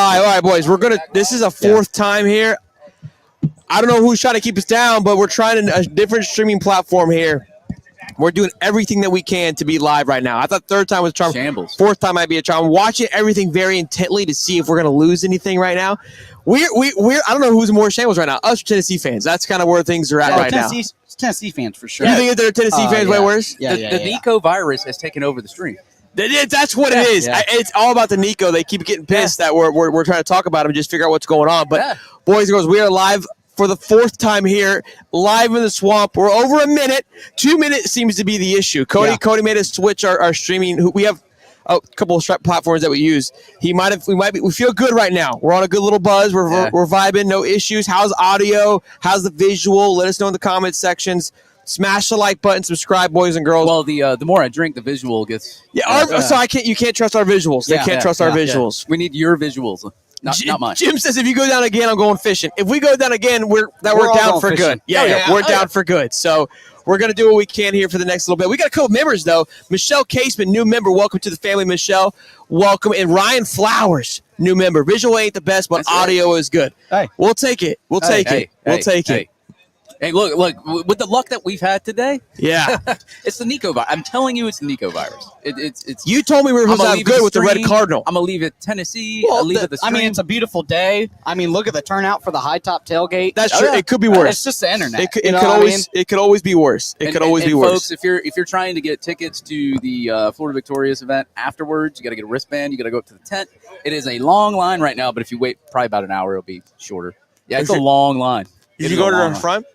right, boys. This is a fourth time here. I don't know who's trying to keep us down, but we're trying a different streaming platform here. We're doing everything that we can to be live right now. I thought third time was a charm. Shambles. Fourth time might be a charm. I'm watching everything very intently to see if we're going to lose anything right now. We're I don't know who's more shambles right now. Us or Tennessee fans. That's kind of where things are at right now. Tennessee fans for sure. You think they're Tennessee fans way worse? The Nico virus has taken over the stream. That's what it is. Yeah. It's all about the Nico. They keep getting pissed that we're trying to talk about him and just figure out what's going on. But boys and girls, we are live for the fourth time here, live in the swamp. We're over a minute. 2 minutes seems to be the issue. Cody made us switch our streaming. We have a couple of platforms that we use. We feel good right now. We're on a good little buzz. We're vibing. No issues. How's audio? How's the visual? Let us know in the comments sections. Smash the like button, subscribe, boys and girls. Well, the more I drink, the visual gets. So you can't trust our visuals. They can't trust our visuals. We need your visuals, not mine. Jim says if you go down again, I'm going fishing. If we go down again, we're down for good. We're down for good. So we're gonna do what we can here for the next little bit. We got a couple members though. Michelle Caseman, new member. Welcome to the family, Michelle. Welcome, and Ryan Flowers, new member. Visual ain't the best, but audio is good. Hey, we'll take it. We'll take it. Hey, look! With the luck that we've had today, it's the Nico virus. I'm telling you, it's the Nico virus. It's. You told me we were supposed to have good with the red cardinal. I'm gonna leave it Tennessee. I'll leave it the stream. I mean, it's a beautiful day. I mean, look at the turnout for the high top tailgate. That's true. It could be worse. It's just the internet. It could always be worse. It could always be worse. Folks, if you're trying to get tickets to the Florida Victorious event afterwards, you got to get a wristband. You got to go up to the tent. It is a long line right now, but if you wait probably about an hour, it'll be shorter. Yeah, it's a long line. Did you go to the front?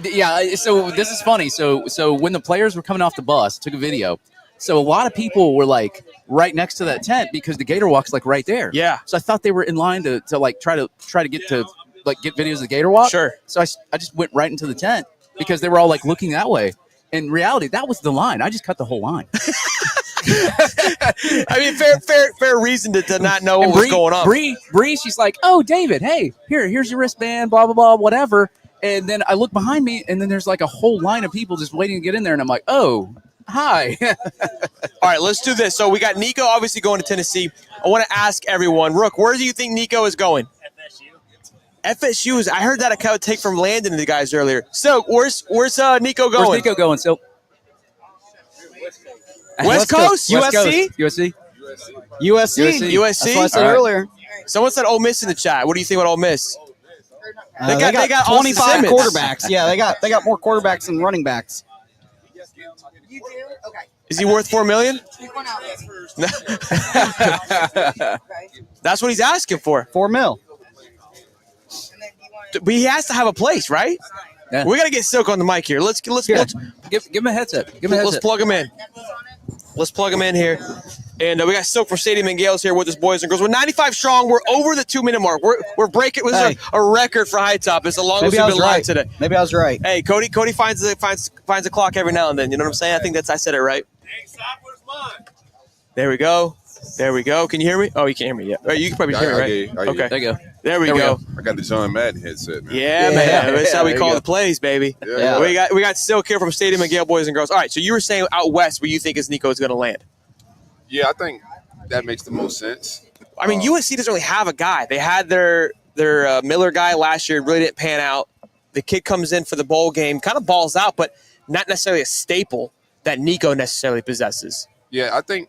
Yeah, so this is funny. So when the players were coming off the bus, took a video. So a lot of people were like right next to that tent because the Gator Walk's like right there. Yeah. So I thought they were in line to like try to get videos of the Gator Walk. Sure. So I just went right into the tent because they were all like looking that way. In reality, that was the line. I just cut the whole line. I mean, fair reason to not know what was going on. Bree, she's like, "Oh, David, hey, here's your wristband, blah blah blah, whatever." And then I look behind me, and then there's like a whole line of people just waiting to get in there. And I'm like, oh, hi. All right, let's do this. So we got Nico obviously going to Tennessee. I want to ask everyone, Rook, where do you think Nico is going? FSU is. I heard that I would take from Landon and the guys earlier. So where's Nico going? Where's Nico going, Sil? West Coast? USC? USC. That's what I said earlier. Someone said Ole Miss in the chat. What do you think about Ole Miss? They got 25 quarterbacks. Yeah, they got more quarterbacks than running backs. You do? Okay. Is he worth $4 million? That's what he's asking for. $4 million. But he has to have a place, right? Yeah. We got to get Silk on the mic here. Let's give him a headset. Let's plug him in. Let's plug him in here. And we got Silk from Stadium and Gales here with us, boys and girls. We're 95 strong. We're over the 2-minute mark. We're breaking. This is a record for High Top. It's the longest we've been live today. Maybe I was right. Hey, Cody finds a clock every now and then. You know what I'm saying? I think I said it right. Hey, Sock, where's mine? There we go. Can you hear me? Oh, you can't hear me yet. Right, you can probably hear me, right? Okay. There you go. There we go. I got the John Madden headset, man. Yeah, man. That's how we call the plays, baby. Yeah. We got Silk here from Stadium and Gale, boys and girls. All right, so you were saying out west where you think Nico is going to land. Yeah, I think that makes the most sense. I mean, USC doesn't really have a guy. They had their Miller guy last year. Really didn't pan out. The kid comes in for the bowl game, kind of balls out, but not necessarily a staple that Nico necessarily possesses. Yeah, I think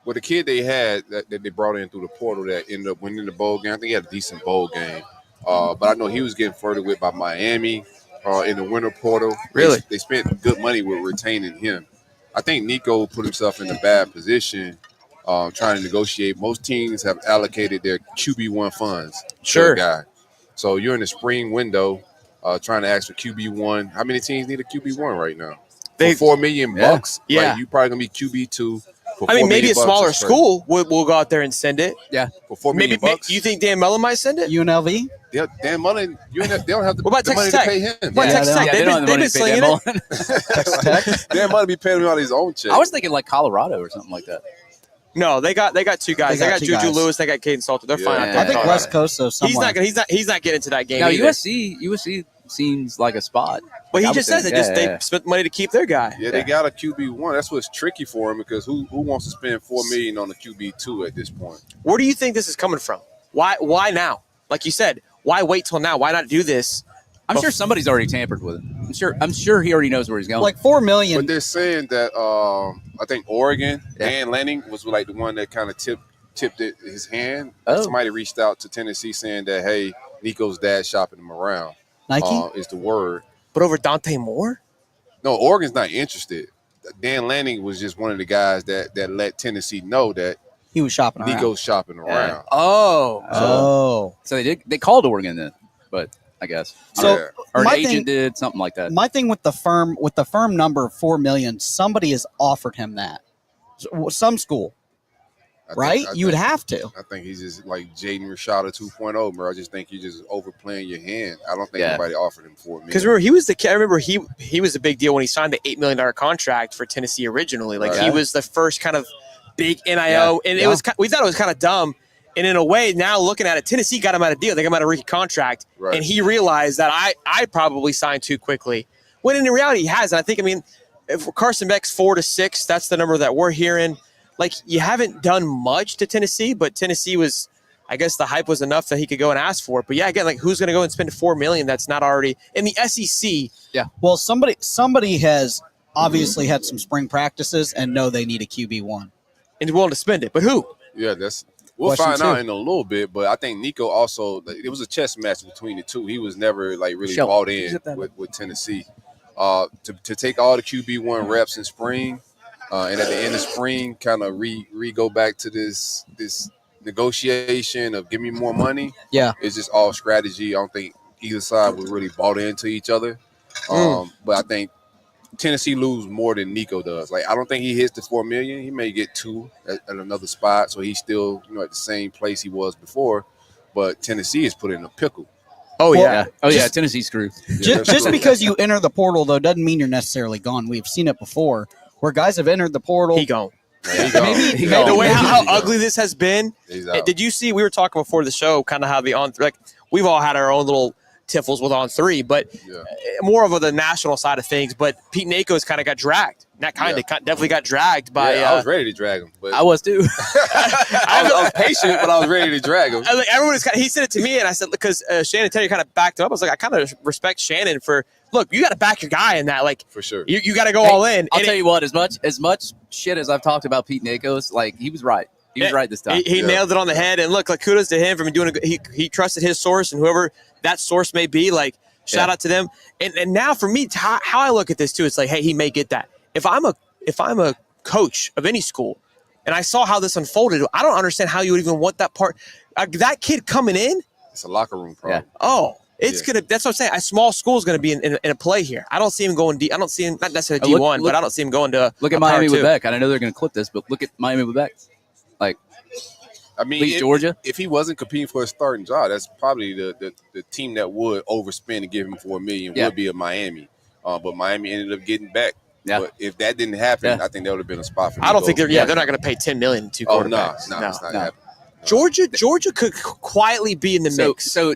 with the kid they had that they brought in through the portal that ended up winning the bowl game, I think he had a decent bowl game. But I know he was getting flirted with by Miami in the winter portal. Really? They spent good money with retaining him. I think Nico put himself in a bad position trying to negotiate. Most teams have allocated their QB1 funds to a guy. So you're in the spring window trying to ask for QB1. How many teams need a QB1 right now? For $4 million bucks? Yeah. Like, you probably going to be QB2. I mean, maybe a smaller school will go out there and send it. Yeah. For $4 million bucks? You think Dan Mullen might send it? UNLV? Yeah, Dan Mullen, they don't have the what about money Texas Tech? to pay him. What about Texas Tech? They've been slinging it. Texas Tech? Dan Mullen be paying him out his own check. I was thinking like Colorado or something like that. No, they got two guys. They got two Juju guys. Lewis. They got Caden Salter. They're fine out there. I think West Coast, though, somewhere. He's not getting into that game. Now either. USC seems like a spot. Well, Like, I he would just said think- they spent money to keep their guy. Yeah, they got a QB1. That's what's tricky for him because who wants to spend $4 million on a QB2 at this point? Where do you think this is coming from? Why now? Like you said, why wait till now? Why not do this? I'm sure somebody's already tampered with it. I'm sure he already knows where he's going. Like $4 million. But they're saying that I think Oregon, Dan Lanning was like the one that kind of tipped it his hand. Oh. Somebody reached out to Tennessee saying that, hey, Nico's dad shopping him around. Nike? Is the word. But over Dante Moore? No, Oregon's not interested. Dan Lanning was just one of the guys that let Tennessee know that He was shopping around. Nico's shopping around. Oh. So they called Oregon then, but I guess So or an my agent thing, did something like that. my thing with the firm number of $4 million, somebody has offered him that. Some school, right? You would have to. I think he's just like Jaden Rashada 2.0, bro. I just think you're just overplaying your hand. I don't think anybody offered him $4 million. Because remember, he was the kid. I remember he was a big deal when he signed the $8 million contract for Tennessee originally. Like he was the first kind of big NIL, and it was we thought it was kind of dumb. And in a way, now looking at it, Tennessee got him out of deal. They got him out of rookie contract, and he realized that I probably signed too quickly. When in reality, he has. And I think, if Carson Beck's 4 to 6, that's the number that we're hearing. Like, you haven't done much to Tennessee, but Tennessee was, I guess the hype was enough that he could go and ask for it. But yeah, again, like, who's going to go and spend $4 million that's not already in the SEC? Yeah. Well, somebody has obviously had some spring practices and know they need a QB1 and willing to spend it. But who? Yeah, we'll Question find out two. in a little bit. But I think Nico also, it was a chess match between the two. He was never like really Shelton. bought in with Tennessee. To take all the QB1 reps in spring, and at the end of spring, kind of go back to this negotiation of give me more money. Yeah. It's just all strategy. I don't think either side was really bought into each other. But I think Tennessee lose more than Nico does. Like, I don't think he hits the $4 million. He may get 2 at another spot, so he's still at the same place he was before. But Tennessee is put in a pickle. Oh, yeah. Tennessee's screwed. Just because you enter the portal, though, doesn't mean you're necessarily gone. We've seen it before where guys have entered the portal. He gone. Maybe The way how ugly this has been. He's out. Did you see? We were talking before the show, kind of how we've all had our own little tiffles with On3, but more of the national side of things. But Pete Nako's kind of got dragged. Not definitely got dragged by. I was ready to drag him, but I was too. I was patient, but I was ready to drag him. Everyone was he said it to me, and I said, because Shannon Taylor kind of backed him up. I was like, I kind of respect Shannon for, look, you got to back your guy in that. Like, For sure. You got to go all in. I'll tell you what, as much shit as I've talked about Pete Nakos, like, he was right. He was right this time. He nailed it on the head, and look, like, kudos to him for doing he trusted his source, and whoever that source may be, like, shout out to them. And now for me, how I look at this too, it's like, hey, he may get that. If I'm a coach of any school, and I saw how this unfolded, I don't understand how you would even want that part. That kid coming in, It's a locker room problem. gonna. That's what I'm saying. A small school is gonna be in a play here. I don't see him going deep. I don't see him not necessarily D1, but I don't see him going to. Look at Miami with Beck. And I know they're going to clip this, but look at Miami with Beck. Like, I mean, Georgia. If he wasn't competing for a starting job, that's probably the team that would overspend and give him $4 million would be a Miami. But Miami ended up getting back. Yeah. But if that didn't happen, I think that would have been a spot for. I don't think Nico. they're not going to pay $10 million to quarterbacks. No, it's not happening. Georgia could quietly be in the mix. So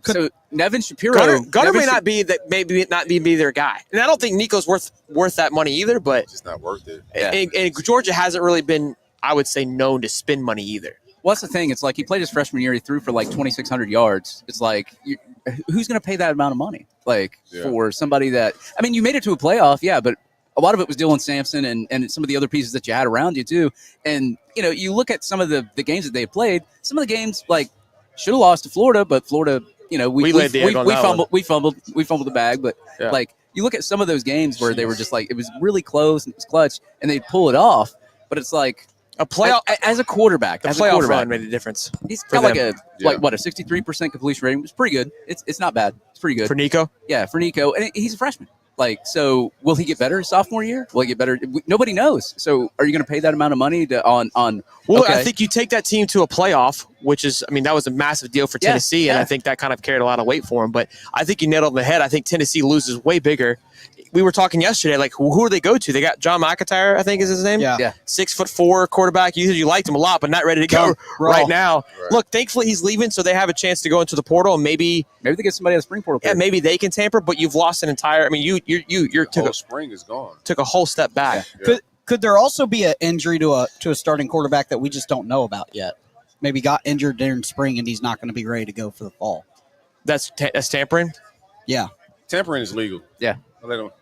Nevin Shapiro, Gunner may not be their guy, and I don't think Nico's worth that money either. But It's just not worth it. and Georgia hasn't really been, I would say, known to spend money either. What's the thing? It's like he played his freshman year. He threw for like 2,600 yards. It's like, who's going to pay that amount of money? Like for somebody that, I mean, you made it to a playoff, but a lot of it was Dylan Sampson and some of the other pieces that you had around you too. And you look at some of the games that they played. Some of the games like should have lost to Florida, but Florida, we fumbled the bag. But like you look at some of those games where they were just like it was really close and it was clutch, and they pull it off. But it's like a playoff as a quarterback. The playoff run made a difference. He's got like a 63% completion rating. It's pretty good. It's not bad. It's pretty good for Nico. Yeah, for Nico, and he's a freshman. Like, so will he get better his sophomore year? Will he get better? Nobody knows. So are you going to pay that amount of money on? Well, I think you take that team to a playoff, which is, I mean, that was a massive deal for Tennessee, and I think that kind of carried a lot of weight for him. But I think you nailed it on the head. I think Tennessee loses way bigger. we were talking yesterday, like who do they go to? They got John McIntyre, I think is his name. Yeah. 6'4" quarterback. You liked him a lot, but not ready to go right now. Right. Look, thankfully he's leaving, so they have a chance to go into the portal, and maybe they get somebody at the spring portal. Yeah, maybe they can tamper, but you've lost an entire. I mean, your spring is gone. Took a whole step back. Yeah. Could there also be an injury to a starting quarterback that we just don't know about yet? Maybe got injured during spring and he's not going to be ready to go for the fall. That's tampering. Yeah, tampering is legal. Yeah, I don't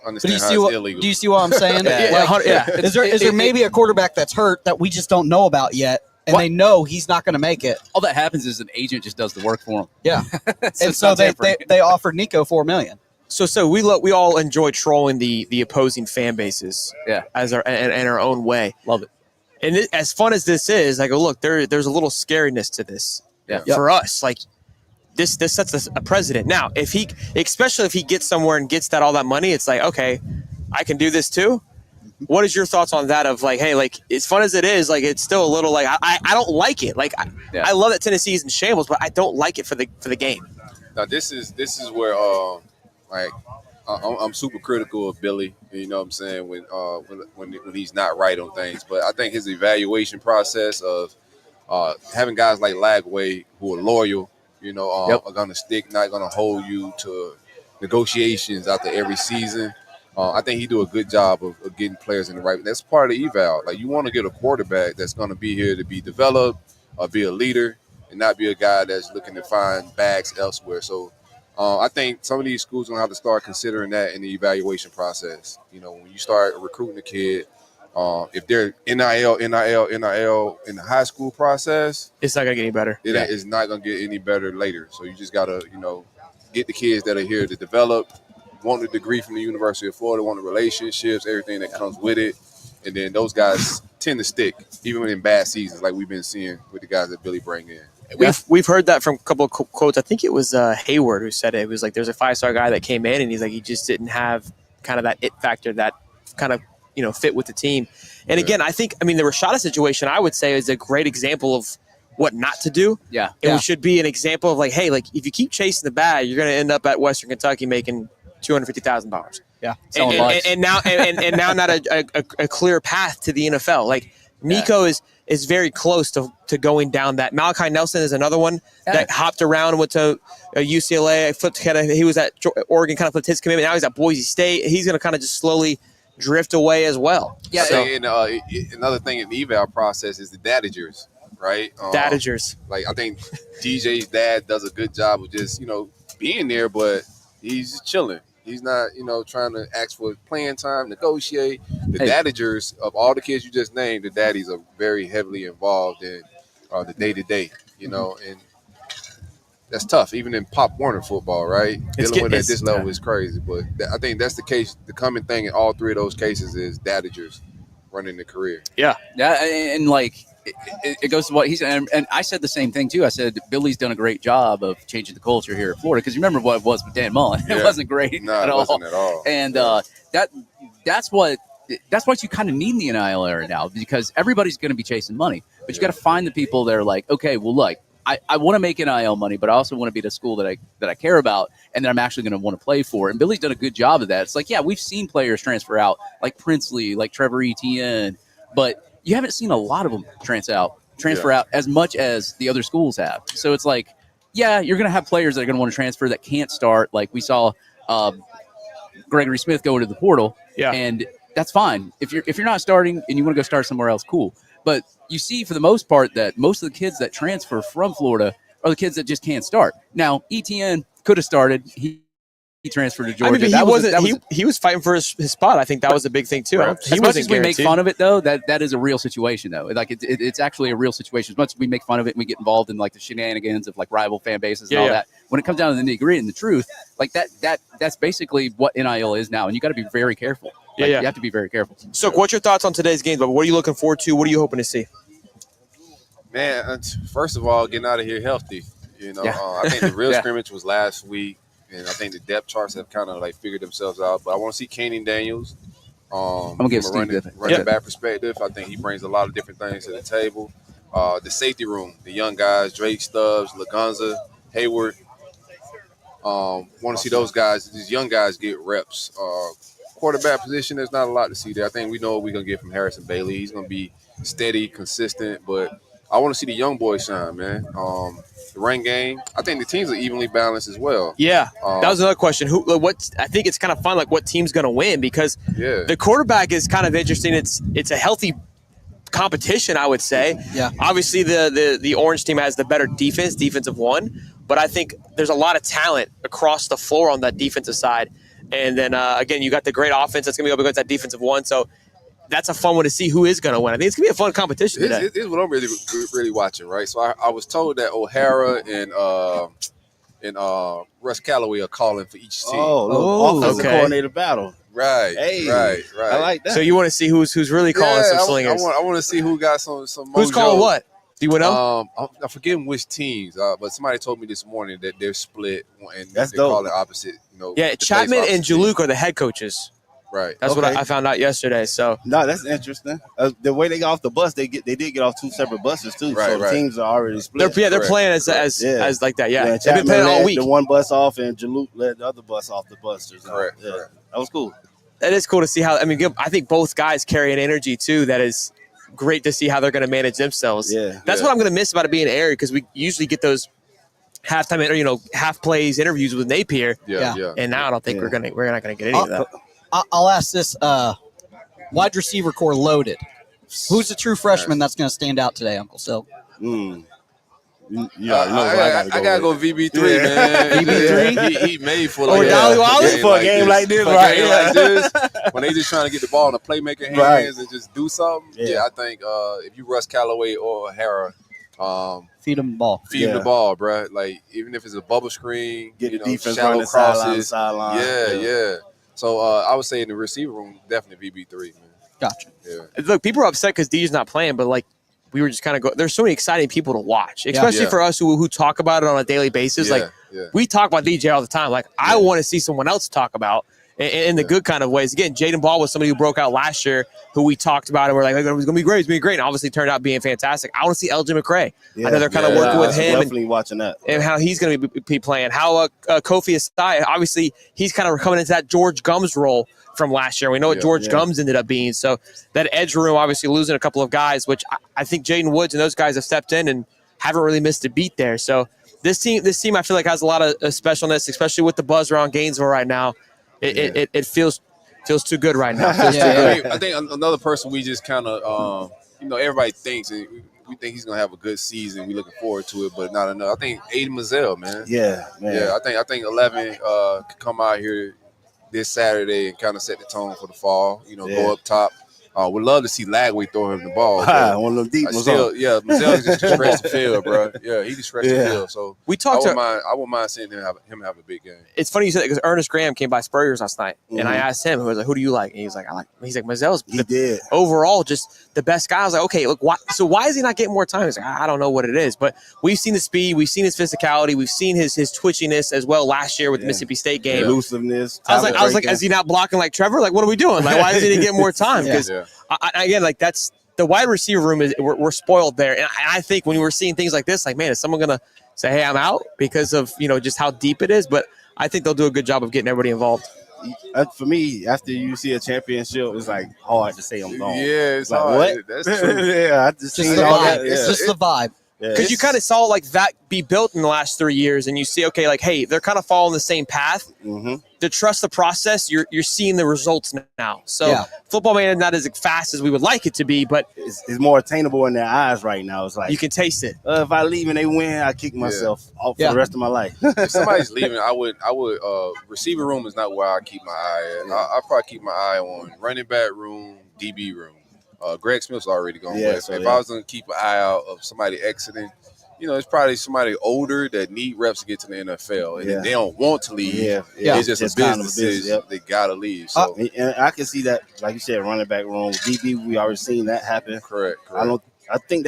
understand how it's illegal. Do you see what I'm saying? Is there maybe a quarterback that's hurt that we just don't know about yet, and they know he's not going to make it? All that happens is an agent just does the work for him. Yeah, and so they offered Nico $4 million. So we all enjoy trolling the opposing fan bases, as in our own way. Love it. And as fun as this is, I go, look, there's a little scariness to this for us. Like this sets a precedent. Now, especially if he gets somewhere and gets all that money, it's like, okay, I can do this too. What is your thoughts on that? Of like, hey, like as fun as it is, like it's still a little like I don't like it. Like I love that Tennessee is in shambles, but I don't like it for the game. Now this is where like I'm super critical of Billy. You know what I'm saying when he's not right on things. But I think his evaluation process of having guys like Lagway who are loyal, are going to stick, not going to hold you to negotiations after every season. I think he do a good job of getting players in the right. That's part of the eval. Like you want to get a quarterback that's going to be here to be developed, be a leader, and not be a guy that's looking to find bags elsewhere. So I think some of these schools are going to have to start considering that in the evaluation process. When you start recruiting a kid, if they're NIL in the high school process, it's not going to get any better. It is not going to get any better later. So you just got to, get the kids that are here to develop, want a degree from the University of Florida, want the relationships, everything that comes with it. And then those guys tend to stick, even in bad seasons like we've been seeing with the guys that Billy bring in. We've heard that from a couple of quotes. I think it was Hayward who said it. It was like there's a 5-star guy that came in and he's like he just didn't have kind of that it factor that kind of fit with the team. And again, I think the Rashada situation I would say is a great example of what not to do. Yeah, it should be an example of like, hey, like if you keep chasing the bag, you're going to end up at Western Kentucky making $250,000. Yeah, and now not a clear path to the NFL. Like Nico is very close to going down that. Malachi Nelson is another one that hopped around and went to UCLA. He was at Oregon, kind of flipped his commitment. Now he's at Boise State. He's going to kind of just slowly drift away as well. Yeah. So, another thing in the eval process is the dadagers, right? Dadagers. Like I think DJ's dad does a good job of just being there, but he's just chilling. He's not, trying to ask for playing time, negotiate. The dadagers of all the kids you just named, the daddies are very heavily involved in the day-to-day, and that's tough, even in Pop Warner football, right? Dealing with it at this level is crazy. But I think that's the case. The common thing in all three of those cases is dadagers running the career. Yeah, and like it goes to what he's and I said the same thing too. I said Billy's done a great job of changing the culture here at Florida because you remember what it was with Dan Mullen. It wasn't great at all. Wasn't at all. And that's what you kind of need in the NIL era now because everybody's going to be chasing money, but you got to find the people that are like, okay, well, like I want to make NIL money, but I also want to be at a school that I care about and that I'm actually going to want to play for. And Billy's done a good job of that. It's like, yeah, we've seen players transfer out like Princely, like Trevor Etienne, but you haven't seen a lot of them transfer out as much as the other schools have. So it's like, yeah, you're going to have players that are going to want to transfer that can't start. Like we saw Gregory Smith go into the portal, and that's fine. If you're not starting and you want to go start somewhere else, cool. But you see, for the most part, that most of the kids that transfer from Florida are the kids that just can't start. Now, Etienne could have started. He transferred to Georgia. He was fighting for his spot. I think that was a big thing too. As much as we make fun of it, though, that is a real situation, though. Like it's actually a real situation. As much as we make fun of it and we get involved in like the shenanigans of like rival fan bases and all that, when it comes down to the nitty-gritty and the truth, like that's basically what NIL is now, and you got to be very careful. You have to be very careful. So, what's your thoughts on today's game? But what are you looking forward to? What are you hoping to see? Man, first of all, getting out of here healthy. I think the real scrimmage was last week, and I think the depth charts have kind of like figured themselves out. But I want to see Kanan Daniels. I'm gonna give Steve running back perspective. I think he brings a lot of different things to the table. The safety room, the young guys, Drake Stubbs, Lagunza, Hayward. Want to see those guys, these young guys, get reps. Quarterback position, there's not a lot to see there. I think we know what we're gonna get from Harrison Bailey. He's gonna be steady, consistent, but I want to see the young boys shine, man. The run game, I think the teams are evenly balanced as well. Yeah, that was another question. What? I think it's kind of fun, like what team's going to win, because the quarterback is kind of interesting. It's a healthy competition, I would say. Yeah. Obviously, the orange team has the better defensive one, but I think there's a lot of talent across the floor on that defensive side. And then again, you got the great offense that's going to be up against that defensive one. So that's a fun one to see who is going to win. I think it's going to be a fun competition today. This is what I'm really watching, right? So I was told that O'Hara and Russ Callaway are calling for each team. Offensive coordinator battle. Right. Right. I like that. So you want to see who's really calling some slingers? I want to see who got some Who's mojo. calling what? Do you know? I forget which teams, but somebody told me this morning that they're split and That's they're dope. calling opposite. Yeah, Chapman and Jaluk are the head coaches. Right. That's what I found out yesterday. So No, that's interesting. The way they got off the bus, they did get off two separate buses too. Right, so the teams are already split. they're playing as like that. Yeah, they've been Chapman playing all led week. the one bus off, and Jaluk led the other bus off the bus. Correct. That was cool. That is cool to see how. I mean, I think both guys carry an energy too. That is great to see how they're going to manage themselves. Yeah, that's what I'm going to miss about it being aired, because we usually get those halftime, half plays interviews with Napier. Yeah. And now I don't think we're not going to get any of that. I'll ask this: wide receiver core loaded. Who's the true freshman that's going to stand out today, Uncle Sil? I gotta go VB3, man. VB3? He made for Or Dolly Wally? For a game like this, right? Like this, when they just trying to get the ball in the playmaker hands and just do something. Yeah, I think if you Russ Callaway or O'Hara, Feed him the ball. feed him the ball, bro. Like even if it's a bubble screen, Get the defense shallow running crosses. sideline. Yeah. So I would say in the receiver room, definitely VB3, man. Gotcha. Yeah. Look, people are upset because D's not playing, but like we were just kind of there's so many exciting people to watch, especially for us who talk about it on a daily basis. We talk about DJ all the time. Like I want to see someone else talk about in the good kind of ways. Again, Jaden Ball was somebody who broke out last year, who we talked about, and we're like, it was going to be great. It's going to be great. And obviously turned out being fantastic. I want to see LJ McCray. I know they're kind of working with him. Definitely watching that. And how he's going to be playing. How Kofi Asai, obviously, he's kind of coming into that George Gums role from last year. We know what George Gums ended up being. So that edge room, obviously losing a couple of guys, which I think Jaden Woods and those guys have stepped in and haven't really missed a beat there. So this team, I feel like has a lot of specialness, especially with the buzz around Gainesville right now. It feels too good right now. I think another person we just kind of, everybody thinks we think he's gonna have a good season. We looking forward to it, but not enough. I think Aiden Mazzell, man. Yeah, man. Yeah, I think 11 could come out here this Saturday and kind of set the tone for the fall. Go up top. Would love to see Lagway throw him the ball. One of them deep ones. Mazzell just stretched the field, bro. Yeah, he just stretched the field. So we talked. I wouldn't mind seeing him have a big game. It's funny you said that because Ernest Graham came by Spurrier's last night, and I asked him, who do you like? And he's like, Mazzell's. He did overall just the best guy. I was like, okay, look, why is he not getting more time? He's like, I don't know what it is, but we've seen the speed, we've seen his physicality, we've seen his twitchiness as well last year with the Mississippi State game. Elusiveness. I was like, is he not blocking like Trevor? Like, what are we doing? Like, why is he getting more time? Because again, like that's the wide receiver room is we're spoiled there, and I think when we're seeing things like this, like man, is someone gonna say, hey, I'm out because of just how deep it is? But I think they'll do a good job of getting everybody involved. For me, after you see a championship, it's like hard to say I'm gone. Yeah, it's like, hard. what? That's true. I just the all vibe. that. It's just the vibe. Because you kind of saw like that be built in the last 3 years, and you see, okay, like, hey, they're kind of following the same path. To trust the process, you're seeing the results now. So football may not as fast as we would like it to be, but it's more attainable in their eyes right now. It's like you can taste it. If I leave and they win, I kick myself off for the rest of my life. If somebody's leaving, I would. Receiver room is not where I keep my eye at. I probably keep my eye on running back room, DB room. Greg Smith's already gone west. So if I was going to keep an eye out of somebody exiting, it's probably somebody older that need reps to get to the NFL, and they don't want to leave. It's just a business decision. They got to leave. So, and I can see that, like you said, running back room, DB. We already seen that happen. Correct. I think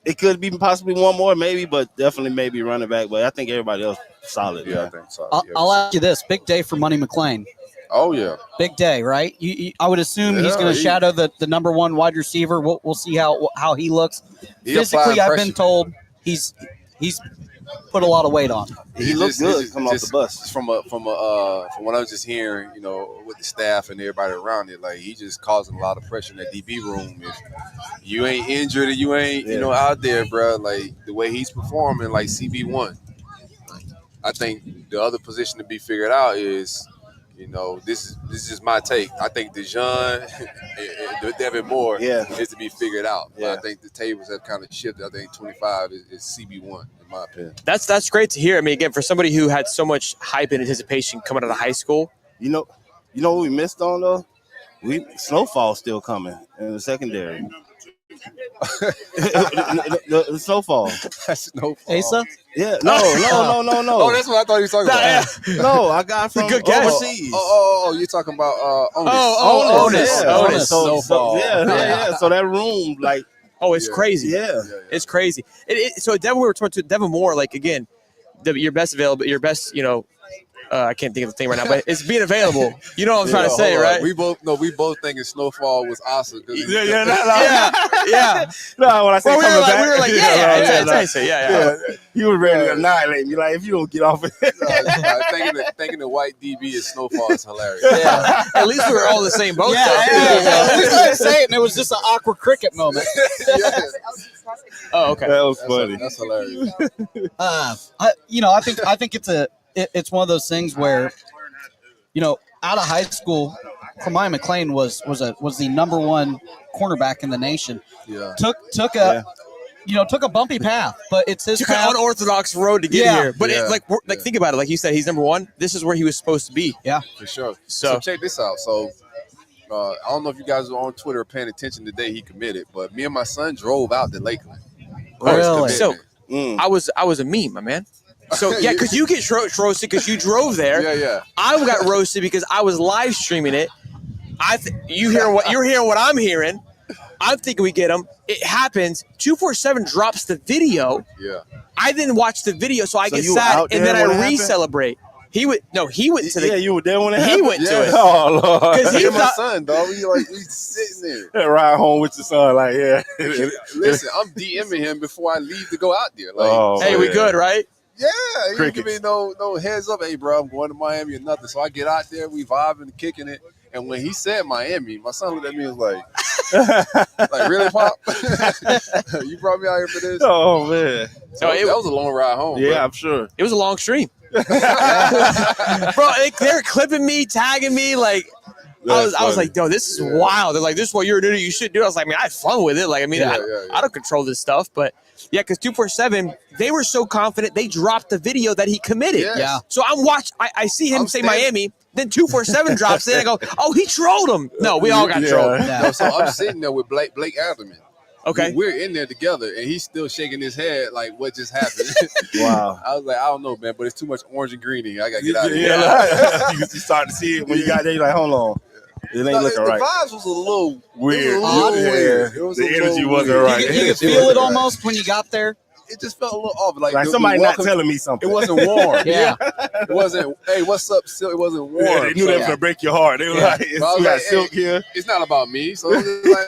it could be possibly one more, maybe, but definitely maybe running back. But I think everybody else solid. Yeah, man. I think solid. I'll ask you this: big day for Money McClain. Oh yeah, big day, right? I would assume he's going to shadow the number one wide receiver. We'll see how he looks physically. I've been told he's put a lot of weight on. He looked good coming off the bus. Just from what I was just hearing, with the staff and everybody around it, like he just causing a lot of pressure in that DB room. If you ain't injured and you ain't out there, bro, like the way he's performing, like CB1. I think the other position to be figured out is, this is just my take. I think Dejon and Devin Moore is to be figured out. Yeah. But I think the tables have kind of shifted. I think 25 is CB1 in my opinion. That's great to hear. I mean, again, for somebody who had so much hype and anticipation coming out of high school. You know what we missed on though? Snowfall still coming in the secondary. the snowfall. Snowfall. Asa? Yeah. No. Oh, that's what I thought you were talking about. No, I got from good guess. overseas. Oh, you're talking about Onus. Onus. Yeah. Onus. So, yeah. So that room, like, It's crazy. yeah. It's crazy. So Devin, we were talking to Devin Moore, like again, your best, I can't think of the thing right now, but it's being available. You know what I'm trying to say, right? We both thinking Snowfall was awesome. Yeah. No, when I say Well, coming back, we were like, yeah. You were ready to annihilate me. Like, if you don't get off it. Thinking the white DB is Snowfall is hilarious. Yeah. At least we were all in the same boat. Yeah. At least I didn't say it, and it was just an awkward cricket moment. Oh, okay. That was funny. That's hilarious. I think it's one of those things where, out of high school, Hermione McLean was the number one cornerback in the nation. Yeah. Took a bumpy path, but it's his Took path. an unorthodox road to get here. But think about it. Like you said, he's number one. This is where he was supposed to be. Yeah, For sure. So check this out. So I don't know if you guys were on Twitter or paying attention the day he committed, but me and my son drove out to Lakeland. Really? So I was a meme, my man. So yeah, because you get roasted because you drove there. Yeah. I got roasted because I was live streaming it. You're hearing what I'm hearing. I'm thinking we get him. It happens. 247 drops the video. Yeah. I didn't watch the video, so I get you sad, out and then there I when it happened? re-celebrate. He went to the. Yeah, you were there when it He happened? went to it. Oh, Lord. Because he Me and my thought, son, dog. We sitting there. Ride home with your son, like, yeah. Listen, I'm DMing him before I leave to go out there. Like, Oh, hey, we good, right? yeah, he didn't give Crickets. me no heads up. Hey, bro, I'm going to Miami or nothing. So I get out there, we vibing and kicking it. And when he said Miami, my son looked at me and was like, really, Pop? You brought me out here for this? Oh, man. So that was a long ride home. Yeah, bro. I'm sure. It was a long stream. Bro, they're clipping me, tagging me. Like, I was like, yo, this is wild. They're like, this is what you're doing. You should do it. I was like, man, I had fun with it. Like, I mean, I don't control this stuff. But, yeah, because 247, they were so confident, they dropped the video that he committed. Yes. Yeah. So I'm watching. I see him say Miami. Then 247 drops in. I go, oh, he trolled him. No, we all got trolled. No, so I'm sitting there with Blake Adderman. Okay. We're in there together, and he's still shaking his head like, what just happened? Wow. I was like, I don't know, man, but it's too much orange and green in here. I got to get out of here. Yeah. You start to see it when you got there. You're like, hold on. It ain't looking right. The vibes was a little Weird. It was a little weird. Yeah. It was The a little energy weird. wasn't right. You could feel it almost when you got there. It just felt a little off. Like somebody not welcome- telling me something. It wasn't warm. Yeah. It wasn't, hey, what's up, Silk? It wasn't warm. Yeah, they knew that was going to break your heart. They were like, But I it's was got like, Silk hey, here. It's not about me. So it's just like,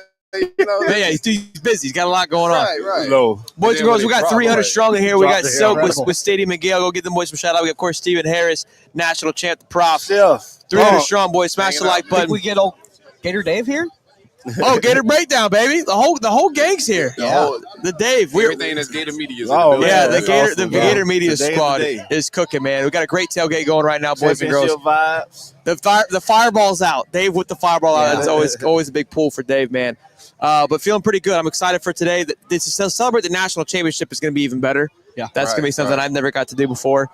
Yeah, he's busy. He's got a lot going on. Right. No. Boys and girls, we got 300 strong in here. We got Drop the Silk hell. with Stadium Miguel. Go get them boys some shout out. We got, of course, Stephen Harris, national champ, the prof. Chef. 300 strong, boys. Smash the Hanging out. like Think button. we get old Gator Dave here? Oh, Gator Breakdown, baby. The whole gang's here. The Dave. Everything that's Gator Media is Oh, in the Yeah, building. the That's Gator, awesome, the bro. Gator Media Today is the squad day. is cooking, man. We got a great tailgate going right now, boys and girls. Championship vibes. The fireball's out. Dave with the fireball out. Yeah. That's always a big pull for Dave, man. But feeling pretty good. I'm excited for today. To celebrate the national championship is going to be even better. Yeah. That's going to be something I've never got to do before.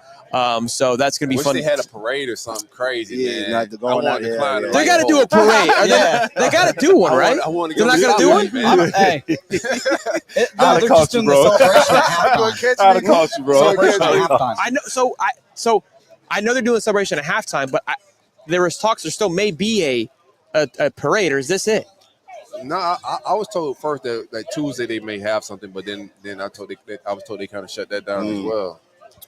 So that's going to be Wish fun. they had a parade or something crazy, Yeah, man. not to go I on wanted out to there, climb yeah. the They got to light do a pole. parade. They got to do one, right? I want to They're go not to gonna do one? man. Hey. I'd have They're caught just you, doing bro. the celebration at I'm going halftime. to catch I'd have me. caught you, bro. Celebration at halftime. I know. So I know they're doing celebration at halftime, but there was talks. There still may be a parade, or is this it? No, I was told first that Tuesday they may have something, but then I was told they kind of shut that down as well.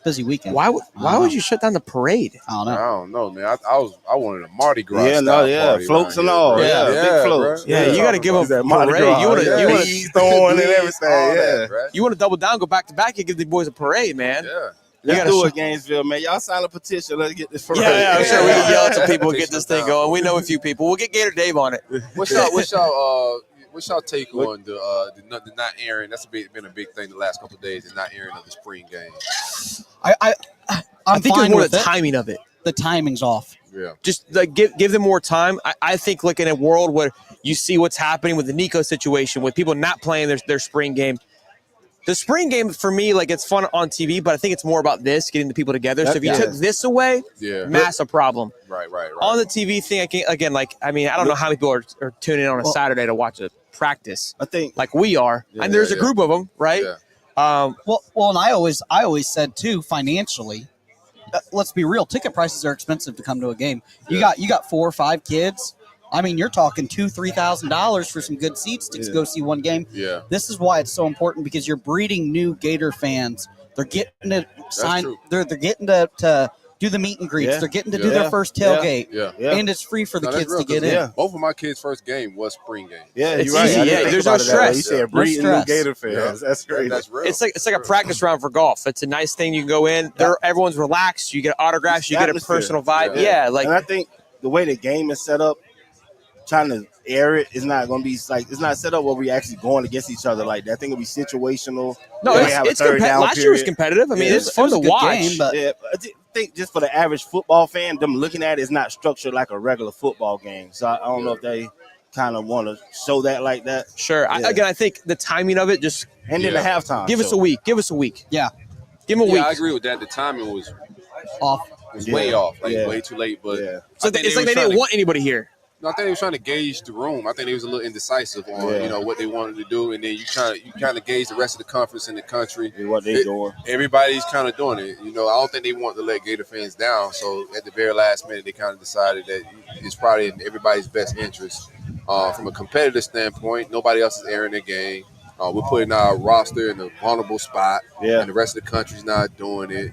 busy weekend. Why would you shut down the parade? I don't know. I don't know, man. I wanted a Mardi Gras. Yeah, style no, party floats around and here, all. bro. Yeah, big floats. bro. Yeah, you got to give them That a Mardi parade. Gras, You want to yeah. you want Bees throwing and Bees, all everything. that, Yeah. bro. you want to double down, go back to back, and give the boys a parade, man. Yeah. Let's gotta do it, Gainesville, man. Y'all sign a petition. Let's get this parade. Yeah, I'm sure we can yell at some people and Take get this some thing time. going. We know a few people. We'll get Gator Dave on it. What's y'all take on the not airing? That's been a big thing the last couple of days. The not airing of the spring game. I think it's fine more with the it. timing of it. The timing's off. Yeah. Just like give them more time. I think like in a world where you see what's happening with the Nico situation, with people not playing their spring game. The spring game for me, like it's fun on TV, but I think it's more about this, getting the people together. So if you took this away, massive problem. Right. On the TV thing, I don't know how many people are tuning in on a Saturday to watch a practice. I think like we are, and there's a group of them, right? Yeah. And I always said too, financially, let's be real, ticket prices are expensive to come to a game. You got 4 or 5 kids. I mean, you're talking $2,000-$3,000 for some good seats to go see one game. Yeah. This is why it's so important, because you're breeding new Gator fans. They're getting to sign. They're getting to do the meet and greets. Yeah. They're getting to do their first tailgate. Yeah. And it's free for the kids to get in. Yeah. Both of my kids' first game was spring game. Yeah, It's you're right. easy. I didn't Yeah, think there's about no it that way. stress. You said No breeding new stress. Gator fans. That's great. That's real. It's like a practice round for golf. It's a nice thing. You can go in. Everyone's relaxed. You get autographs. You get a Atmosphere. personal vibe. Yeah. Like and I think the way the game is set up, trying to air it is not going to be like, it's not set up where we actually going against each other like that. I think it'll be situational. no, They may have a it's third down last year was period. competitive. I mean, Yeah. it's fun to a good watch. game, but Yeah, I think just for the average football fan, them looking at it is not structured like a regular football game. So I don't know if they kind of want to show that like that. Sure. Yeah. I think the timing of it just And then the halftime. give us a week. Give us a week. Yeah. Give them a week. I agree with that. The timing was off. way off, Yeah. way too late. But Yeah. So I think it's they like was they trying didn't to- want anybody here. No, I think they was trying to gauge the room. I think they was a little indecisive on what they wanted to do, and then you kind of gauge the rest of the conference in the country. And what they doing. Everybody's kind of doing it. I don't think they want to let Gator fans down. So at the very last minute, they kind of decided that it's probably in everybody's best interest. From a competitive standpoint, nobody else is airing their game. We're putting our roster in a vulnerable spot, and the rest of the country's not doing it.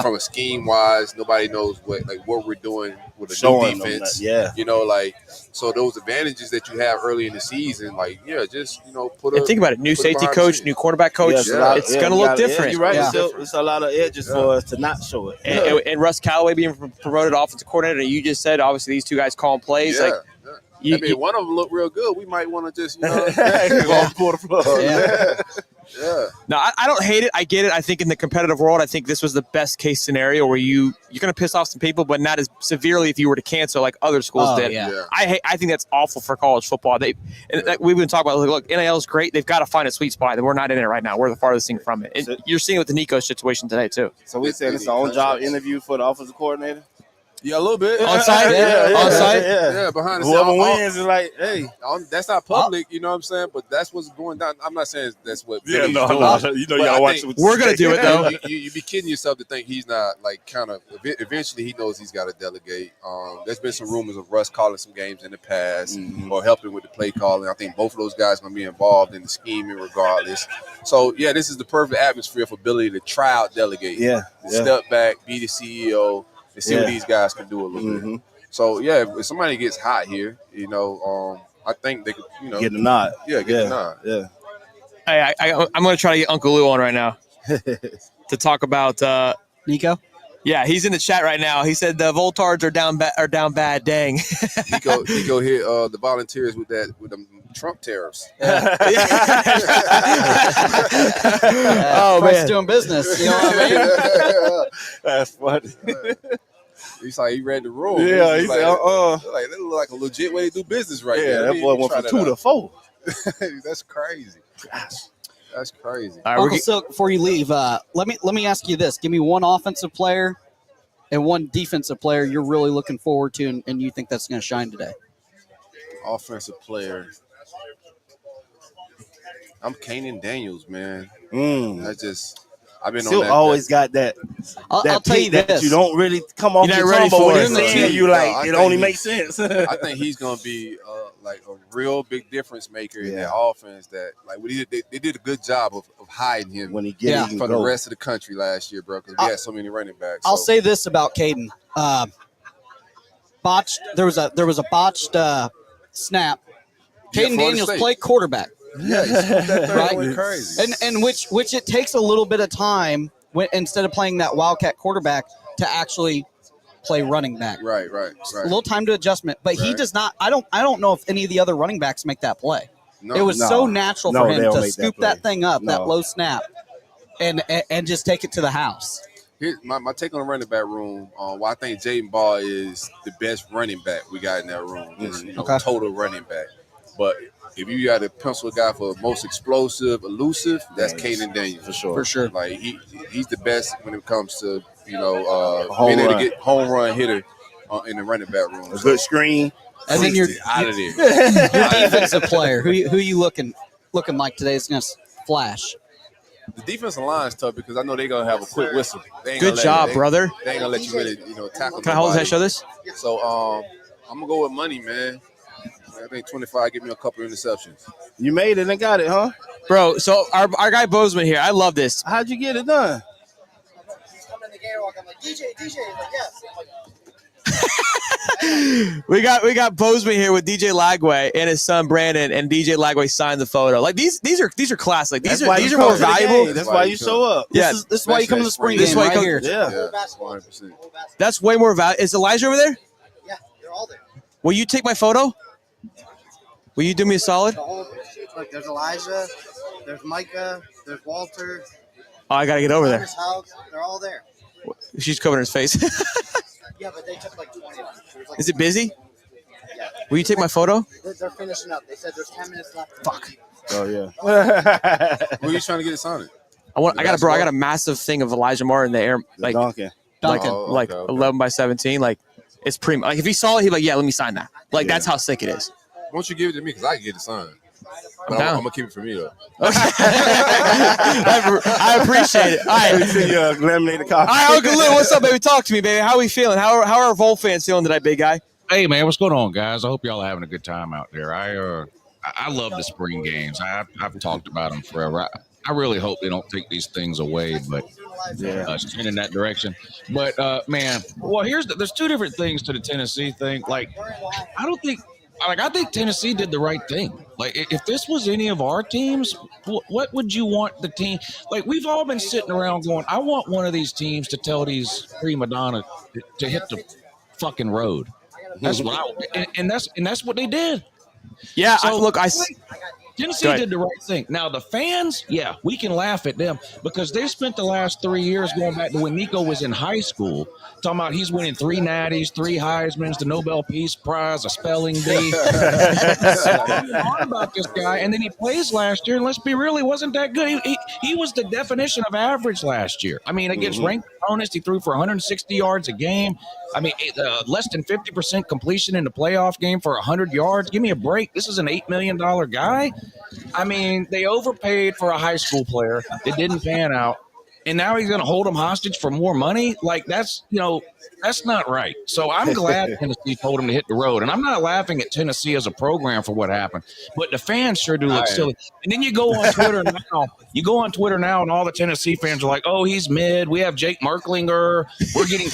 From a scheme wise, nobody knows what we're doing with a Showing new them defense. that, So those advantages that you have early in the season, put. And think about it: new put it safety behind the coach, scenes. new quarterback coach. It's going to look different. You're right. Yeah. It's a lot of edges for us to not show it. And Russ Callaway being promoted offensive coordinator, and you just said obviously these two guys calling plays. Yeah. You, If one of them look real good, we might want to just Go pull the plug. yeah. No, I don't hate it. I get it. I think in the competitive world, I think this was the best case scenario where you're going to piss off some people, but not as severely if you were to cancel like other schools did. Yeah. I think that's awful for college football. We've been talking about, look, NIL is great. They've got to find a sweet spot. We're not in it right now. We're the farthest thing from it. And you're seeing it with the Nico situation today too. So we're saying it's an on-job interview for the offensive coordinator? Yeah, a little bit. On site? On site? Yeah, behind the Whoever scenes. wins is like, hey. That's not public, you know what I'm saying? But that's what's going down. I'm not saying that's what Yeah, Billy's no, doing. no. You know, But y'all I watch think- it. We're going to do it though. You be kidding yourself to think he's not eventually he knows he's got to delegate. There's been some rumors of Russ calling some games in the past or helping with the play calling. I think both of those guys going to be involved in the scheming regardless. So this is the perfect atmosphere for Billy to try out delegate. Yeah. Step back, be the CEO, and see what these guys can do a little bit. So if somebody gets hot here, I think they could, Get the nod. get the nod. Yeah. Hey, I'm going to try to get Uncle Lou on right now to talk about. Nico? Yeah, he's in the chat right now. He said the Voltards are down bad. Dang. Nico hit the volunteers with them Trump tariffs. Oh Price man, doing business. You know what I mean? That's funny. He's like he read the room. Yeah, He's he said, like that look like a legit way to do business right Yeah, there. that boy went from 2 to 4. That's crazy. That's crazy. all right, Uncle Silk, before you leave, let me ask you this: give me one offensive player and one defensive player you're really looking forward to, and you think that's going to shine today. Offensive player. I'm Kanan Daniels, man. I've been Still on that. always got that. I'll that tell you peak that this: you don't really come off You're your not ready tongue, but for when it. you're in the Yeah. team, you No, like I it think only he- makes sense. I think he's going to be like a real big difference maker in their offense. That like they did a good job of hiding him when he gets from the rest of the country last year, bro. Because we had so many running backs. I'll say this about Caden: botched. There was a botched snap. Caden Daniels played quarterback. Yeah, that right? went crazy. And which it takes a little bit of time instead of playing that wildcat quarterback to actually play running back. Right. A little time to adjustment, but he does not. I don't know if any of the other running backs make that play. No, it was so natural for him to scoop that thing up, that low snap, and just take it to the house. Here's my take on the running back room. Well, I think Jaden Ball is the best running back we got in that room. Just total running back. But if you got to pencil a guy for most explosive, elusive, that's Caden Daniels for sure. Like he's the best when it comes to being able to get home run hitter in the running back room. A good screen, and then you're out of there. Your defensive player, who you looking like today is going to flash. The defensive line is tough because I know they're gonna have a quick whistle. Good job, brother. They ain't gonna let you really, tackle. Can I hold this? Show this? So I'm gonna go with money, man. I think 25 give me a couple of interceptions. You made it and got it, huh? Bro, so our guy Bozeman here, I love this. How'd you get it done? He's coming in the game walk. I'm like, DJ. He's like, yes. I'm like, we got Bozeman here with DJ Lagway and his son Brandon, and DJ Lagway signed the photo. Like these are classic. These are more valuable. That's why you show up. Yeah, this is why you come to the spring game right here. Yeah, 100%. That's way more valuable. Is Elijah over there? yeah, they're all there. Will you take my photo? Will you do me a solid? Look, there's Elijah, there's Micah, there's Walter. Oh, I gotta get over there. There's House. They're all there. She's covering his face. Yeah, but they took like 20 of them. Like Is it busy? Yeah. Will you take my photo? They're finishing up. They said there's 10 minutes left. Fuck. Oh yeah. Who are you trying to get it signed? I got a massive thing of Elijah Moore in the air, like Duncan. like 11 by 17. Like it's pretty. Like if he saw it, he'd be like, yeah, let me sign that. Like that's how sick it is. Why don't you give it to me because I can get it signed. But down. I'm gonna keep it for me though. I appreciate it. All right. Laminated copy. All right, Uncle Lou, what's up, baby? Talk to me, baby. How are we feeling? How are our Vol fans feeling today, big guy? Hey, man, what's going on, guys? I hope y'all are having a good time out there. I love the spring games. I've talked about them forever. I really hope they don't take these things away, but trend in that direction. But man, well, there's two different things to the Tennessee thing. Like, I think Tennessee did the right thing. Like, if this was any of our teams, what would you want the team? Like, we've all been sitting around going, I want one of these teams to tell these prima donna to hit the fucking road. That's what and that's what they did. Yeah, So, Tennessee Go ahead. did the right thing. Now, the fans, yeah, we can laugh at them because they spent the last 3 years going back to when Nico was in high school, talking about he's winning 3 Natties, 3 Heismans, the Nobel Peace Prize, a spelling bee. On about this guy, and then he plays last year, and let's be real, he wasn't that good. He was the definition of average last year. I mean, against ranked opponents, he threw for 160 yards a game. I mean, less than 50% completion in the playoff game for 100 yards. Give me a break. This is an $8 million guy. I mean, they overpaid for a high school player. It didn't pan out. And now he's going to hold them hostage for more money? Like, that's not right. So I'm glad Tennessee told him to hit the road. And I'm not laughing at Tennessee as a program for what happened. But the fans sure do look silly. And then you go on Twitter now. And all the Tennessee fans are like, oh, he's mid. We have Jake Merklinger. We're getting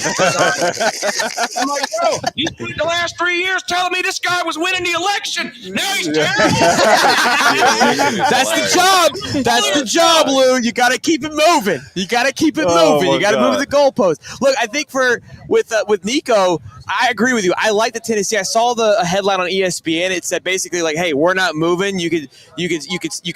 I'm like, bro, you spent the last 3 years telling me this guy was winning the election. Now he's terrible. That's the job. That's the job, Lou. You got to keep it moving. You got to keep it moving. You got to move the goalposts. Look, I think with Nico, I agree with you. I like the Tennessee. I saw the headline on ESPN. It said basically like, "Hey, we're not moving. You could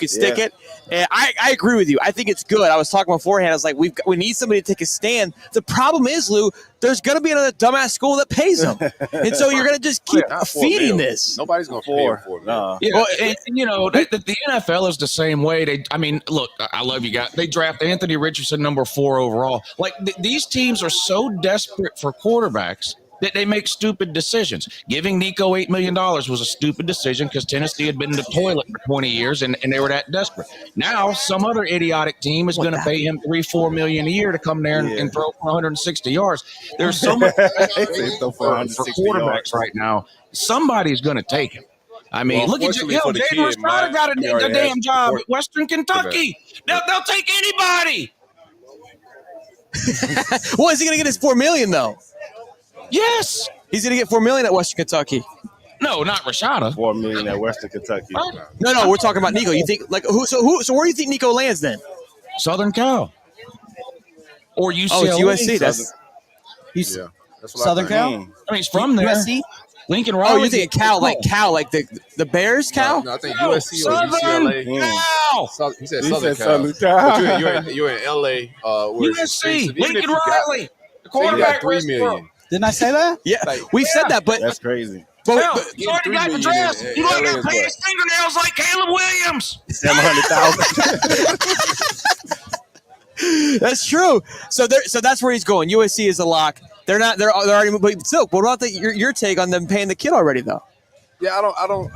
stick it." And I agree with you. I think it's good. I was talking beforehand. I was like, we need somebody to take a stand. The problem is, Lou, there's going to be another dumbass school that pays them, and so you're going to just keep feeding this. Nobody's going to pay him for it. No. Yeah, well, and the NFL is the same way. Look, I love you guys. They draft Anthony Richardson number 4 overall. Like these teams are so desperate for quarterbacks that they make stupid decisions. Giving Nico $8 million was a stupid decision because Tennessee had been in the toilet for 20 years and they were that desperate. Now some other idiotic team is going to pay him $3-4 million a year to come there and throw for 160 yards. There's so much for quarterbacks right now. Somebody's going to take him. I mean, Well, look at you. unfortunately for the Jalen kid, Estrada got a Miami already damn has job support at Western Kentucky. They'll take anybody. Well, is he going to get his $4 million though? Yes. He's going to get $4 million at Western Kentucky. No, not Rashada. $4 million at Western Kentucky. What? No, we're talking about Nico. You think like who? So where do you think Nico lands then? Southern Cal. Or UCLA. Oh, it's USC. That's Yeah, that's what Southern I think. Cal. I mean, he's from there. USC. Lincoln oh, Riley. you're thinking Cal, like the Bears, Cal? No, I think No, USC or Southern UCLA. Cal. He said He Southern said Cal. Southern Cal. But you're in LA. Where USC. even if Lincoln you got- Riley. The say you quarterback. got $3 million. Didn't I say that? Yeah, Like, we've said that, but That's crazy. Hell, but you already got the $3 dress. million in You already LA got to is pay what? his fingernails like Caleb Williams. 700,000. that's true. So that's where he's going. USC is a lock. They're already. But Silk, what about your take on them paying the kid already though? Yeah, I don't.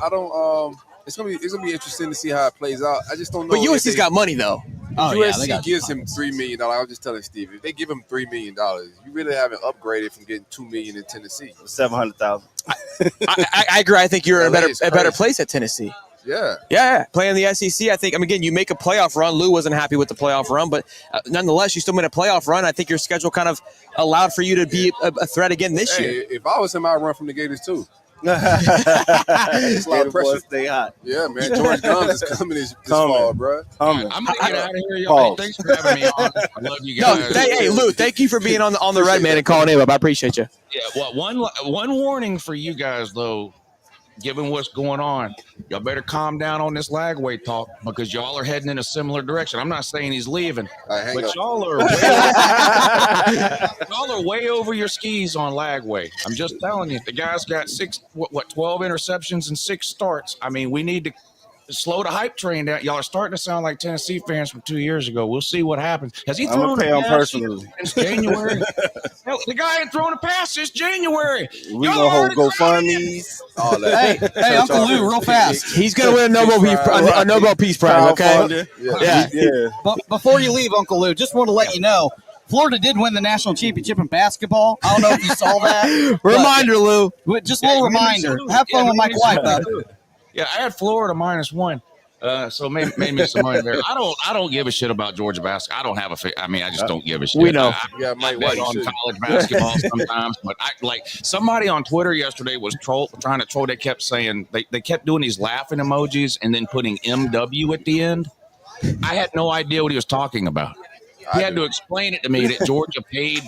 It's gonna be interesting to see how it plays out. I just don't know. But USC's got money though. Oh, yeah, they USC got gives him $3 million. I was just telling Steve, if they give him $3 million, you really haven't upgraded from getting $2 million in Tennessee. 700,000. I agree. I think you're in LA a is better crazy. place at Tennessee. Yeah. Yeah, playing the SEC. I think. Again, you make a playoff run. Lou wasn't happy with the playoff run, but nonetheless, you still made a playoff run. I think your schedule kind of allowed for you to be a threat again this year. Hey, if I was him, I'd run from the Gators too. It's a lot of pressure. Stay hot. Yeah, man. George Guns is coming this fall, bro. Coming. I'm gonna get out of here, y'all. Hey, thanks for having me on. I love you No, guys. hey, Lou, thank you for being on the Red Man and calling him up. I appreciate you. Yeah, well, one warning for you guys though, given what's going on, y'all better calm down on this Lagway talk because y'all are heading in a similar direction. I'm not saying he's leaving, All right, hang but up. y'all are way over your skis on Lagway. I'm just telling you, the guy's got 12 interceptions and 6 starts. I mean, we need to slow the hype train down. Y'all are starting to sound like Tennessee fans from 2 years ago. We'll see what happens. Has he I'm thrown gonna pay a him pass personally. since January? Hell, the guy ain't thrown a pass since January. We Y'all gonna hold already crying. GoFundMe's. All that. Hey, Uncle Lou, real fast. He's gonna win a Nobel Peace Prize. Okay. Yeah. But before you leave, Uncle Lou, just want to let you know, Florida did win the national championship in basketball. I don't know if you saw that. Reminder, Lou. But just a little reminder. Have fun with Mike White, bud. Yeah, I had Florida -1. So made me some money there. I don't give a shit about Georgia basketball. I don't have I mean, I just don't give a shit. We know. Yeah, I Mike bet White on should. college basketball sometimes, but I like somebody on Twitter yesterday was trying to troll. They kept saying they kept doing these laughing emojis and then putting MW at the end. I had no idea what he was talking about. He had to explain it to me that Georgia paid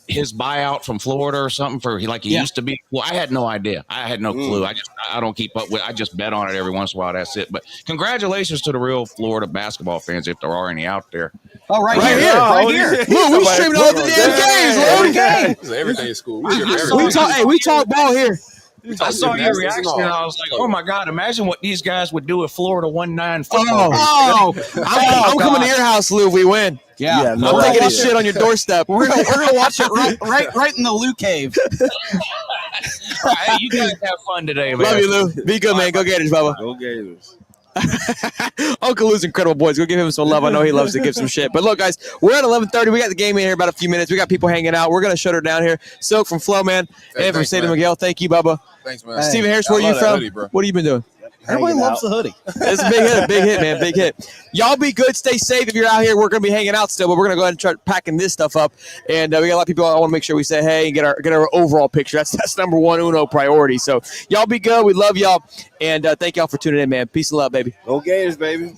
his buyout from Florida or something for he used to be. Well, I had no idea. I had no clue. I don't keep up with. I just bet on it every once in a while. That's it. But congratulations to the real Florida basketball fans if there are any out there. Oh, right Right here. here. Right here. Lou, we streaming all the damn games, Lou. Everything is cool. We talk ball here. I saw your reaction and I was like, oh my God, imagine what these guys would do if Florida won 9 football games. I'm coming to your house, Lou, if we win. Yeah. I'm taking this shit on your doorstep. We're gonna watch it right in the Lou cave. Hey, you guys have fun today, man. Love you, Lou. Be good, man. Go Gators, Bubba. Go Gators. Uncle Lou's incredible, boys. Go give him some love. I know he loves to give some shit. But look, guys, we're at 11:30. We got the game in here about a few minutes. We got people hanging out. We're gonna shut her down here. Silk from Flow, man, Hey, and from thanks, Stephen man. Miguel. Thank you, Bubba. Thanks, man. Stephen Harris, I where are you love that from? hoodie, bro. What have you been doing? Everybody Hanging loves out. the hoodie. It's a big hit, man. Big hit. Y'all be good. Stay safe. If you're out here, we're going to be hanging out still, but we're going to go ahead and start packing this stuff up. And we got a lot of people. I want to make sure we say hey and get our overall picture. That's number one uno priority. So y'all be good. We love y'all. And thank y'all for tuning in, man. Peace and love, baby. Go Gators, baby.